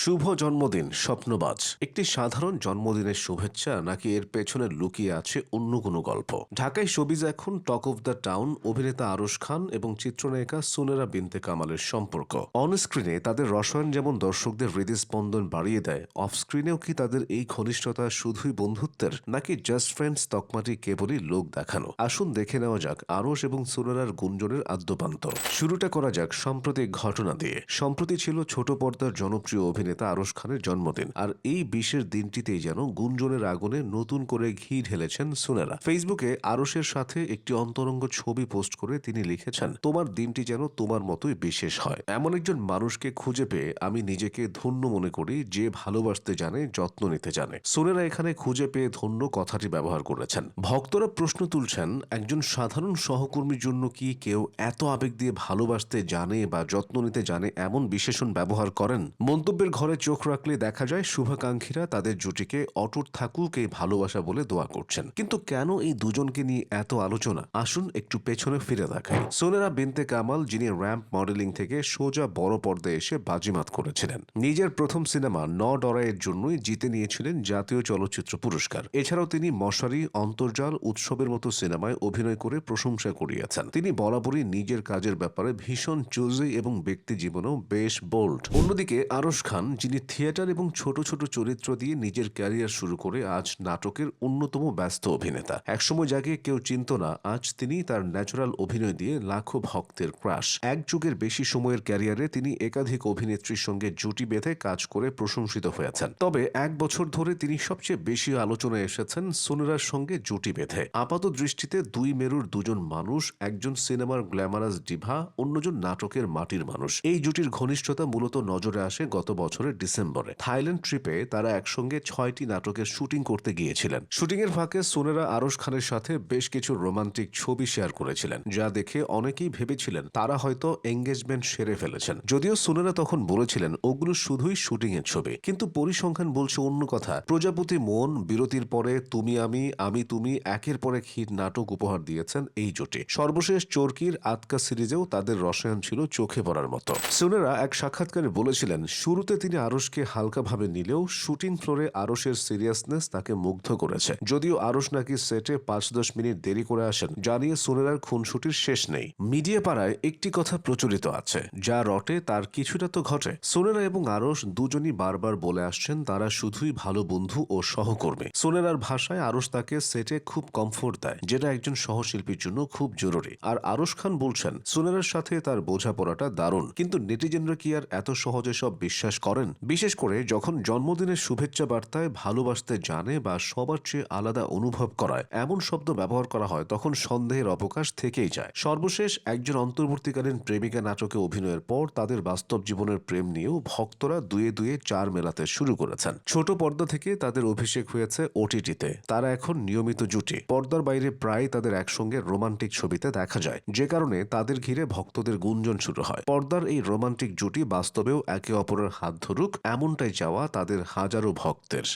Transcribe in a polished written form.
শুভ জন্মদিন স্বপ্নবাজ একটি সাধারণ জন্মদিনের শুভেচ্ছা নাকি এর পেছনে লুকিয়ে আছে অন্য কোনো গল্প। ঢাকায় শোবিজ এখন টক অফ দ্য টাউন। অভিনেতা আরশ খান এবং চিত্রনায়িকা সুনেরা বিনতে কামালের সম্পর্ক অন স্ক্রিনে তাদের রসায়ন যেমন দর্শকদের হৃদস্পন্দন বাড়িয়ে দেয়, অফ স্ক্রিনেও কি তাদের এই ঘনিষ্ঠতা শুধুই বন্ধুত্বের নাকি জাস্ট ফ্রেন্ডস তকমাটি কেবলই লোক দেখানো? আসুন দেখে নেওয়া যাক আরশ এবং সুনেরার গুঞ্জনের আদ্যপান্ত। শুরুটা করা যাক সাম্প্রতিক ঘটনা দিয়ে। সম্প্রতি ছিল ছোট পর্দার জনপ্রিয় অভিনেতা আরশ খানের জন্মদিন, আর এই বিশেষ দিনটিতেই যেন গুঞ্জনের আগুনে নতুন করে ঘি ঢেলেছেন সুনেরা। ফেসবুকে আরশের সাথে একটি অন্তরঙ্গ ছবি পোস্ট করে তিনি লিখেছেন, তোমার দিনটি যেন তোমার মতোই বিশেষ হয়। এমন একজন মানুষকে খুঁজে পেয়ে আমি নিজেকে ধন্য মনে করি, যে ভালোবাসতে জানে, যত্ন নিতে জানে। সুনেরা এখানে খুঁজে পেয়ে ধন্য কথাটি ব্যবহার করেছেন। ভক্তরা প্রশ্ন তুলছেন, একজন সাধারণ সহকর্মীর জন্য কি কেউ এত আবেগ দিয়ে ভালোবাসতে জানে বা যত্ন নিতে জানে এমন বিশেষণ ব্যবহার করেন? মন্তব্যের ঘরে চোখ রাখলে দেখা যায় শুভাকাঙ্ক্ষীরা তাদের জুটিকে অটুট থাকুক এই ভালোবাসা বলে দোয়া করছেন। কিন্তু কেন এই দুজনকে নিয়ে এত আলোচনা? আসুন একটু পেছনে ফিরে দেখাই। সুনেরা বিনতে কামাল, যিনি র্যাম্প মডেলিং থেকে সোজা বড় পর্দায় এসে বাজিমাত করেছিলেন, নিজের প্রথম সিনেমা ন ডরাইয়ের জন্যই জিতে নিয়েছিলেন জাতীয় চলচ্চিত্র পুরস্কার। এছাড়াও তিনি মশারি, অন্তর্জাল, উৎসবের মতো সিনেমায় অভিনয় করে প্রশংসা কুড়িয়েছেন। তিনি বরাবরই নিজের কাজের ব্যাপারে ভীষণ চুজি এবং ব্যক্তি জীবনেও বেশ বোল্ড। অন্যদিকে আরশ খান, যিনি থিয়েটার এবং ছোট ছোট চরিত্র দিয়ে নিজের ক্যারিয়ার শুরু করে আজ নাটকের অন্যতম ব্যস্ত অভিনেতা। একসময় যাকে কেউ চিনত না, আজ তিনি তার ন্যাচারাল অভিনয় দিয়ে লাখো ভক্তের ক্রাশ। এক যুগের বেশি সময়ের ক্যারিয়ারে তিনি একাধিক অভিনেত্রীর সঙ্গে জুটি বেঁধে কাজ করে প্রশংসিত হয়েছেন। তবে এক বছর ধরে তিনি সবচেয়ে বেশি আলোচনায় এসেছেন সুনেরার সঙ্গে জুটি বেঁধে। আপাত দৃষ্টিতে দুই মেরুর দুজন মানুষ, একজন সিনেমার গ্ল্যামারাস ডিভা, অন্যজন নাটকের মাটির মানুষ। এই জুটির ঘনিষ্ঠতা মূলত নজরে আসে গত বছরের ডিসেম্বরে। থাইল্যান্ড ট্রিপে তারা একসঙ্গে 6টি নাটকের শুটিং করতে গিয়েছিলেন। শুটিংয়ের ফাঁকে সুনেরা আরশ খানের সাথে বেশ কিছু রোমান্টিক ছবি শেয়ার করেছিলেন, যা দেখে অনেকেই ভেবেছিলেন তারা হয়তো এঙ্গেজমেন্ট সেরে ফেলেছেন। যদিও সুনেরা তখন বলেছিলেন ওগুলো শুধুই শুটিং এর ছবি। কিন্তু পরিসংখ্যান বলছে অন্য কথা। প্রজাপতি, মন, বিরতির পরে তুমি আমি, আমি তুমি, একের পর এক হিট নাটক উপহার দিয়েছেন এই জুটি। সর্বশেষ চরকির আতকা সিরিজেও তাদের রসায়ন ছিল চোখে পড়ার মতো। সুনেরা এক সাক্ষাৎকারে বলেছিলেন, শুরুতে তিনি আরশকে হালকাভাবে নিলেও শুটিং ফ্লোরে আরশের সিরিয়াসনেস তাকে মুগ্ধ করেছে। যদিও আরশ নাকি সেটে 5-10 মিনিট দেরি করে আসেন, জানিয়ে সুনেরার খুনসুটির শেষ নেই। মিডিয়া পাড়ায় একটি কথা প্রচলিত আছে, যা রটে তার কিছুটা তো ঘটে। সুনেরা এবং আরশ দুজনই বারবার বলে আসছেন তারা শুধুই ভালো বন্ধু ও সহকর্মী। সুনেরার ভাষায় আরশ তাকে সেটে খুব কমফোর্ট দেয়, যেটা একজন সহশিল্পীর জন্য খুব জরুরি। আর আরশ খান বলছেন সুনেরার সাথে তার বোঝাপড়াটা দারুণ। কিন্তু নেটিজেনরা কি আর এত সহজে সব বিশ্বাস করেন? বিশেষ করে যখন জন্মদিনের শুভেচ্ছা বার্তায় ভালোবাসতে জানে বা সবার চেয়ে আলাদা অনুভব করায় এমন শব্দ ব্যবহার করা হয়, তখন সন্দেহের অবকাশ থেকেই যায়। সর্বশেষ একজন অন্তর্বর্তীকালীন প্রেমিকা নাটকে অভিনয়ের পর তাদের বাস্তব জীবনের প্রেম নিয়েও ভক্তরা দুয়ে দুয়ে চার মেলাতে শুরু করেছেন। ছোট পর্দা থেকে তাদের অভিষেক হয়েছে ওটিটিতে। তারা এখন নিয়মিত জুটি। পর্দার বাইরে প্রায় তাদের একসঙ্গে রোমান্টিক ছবিতে দেখা যায়, যে কারণে তাদের ঘিরে ভক্তদের গুঞ্জন শুরু হয়। পর্দার এই রোমান্টিক জুটি বাস্তবেও একে অপরের হাত ধরুক, এমনটাই চাওয়া তাদের হাজারো ভক্তের।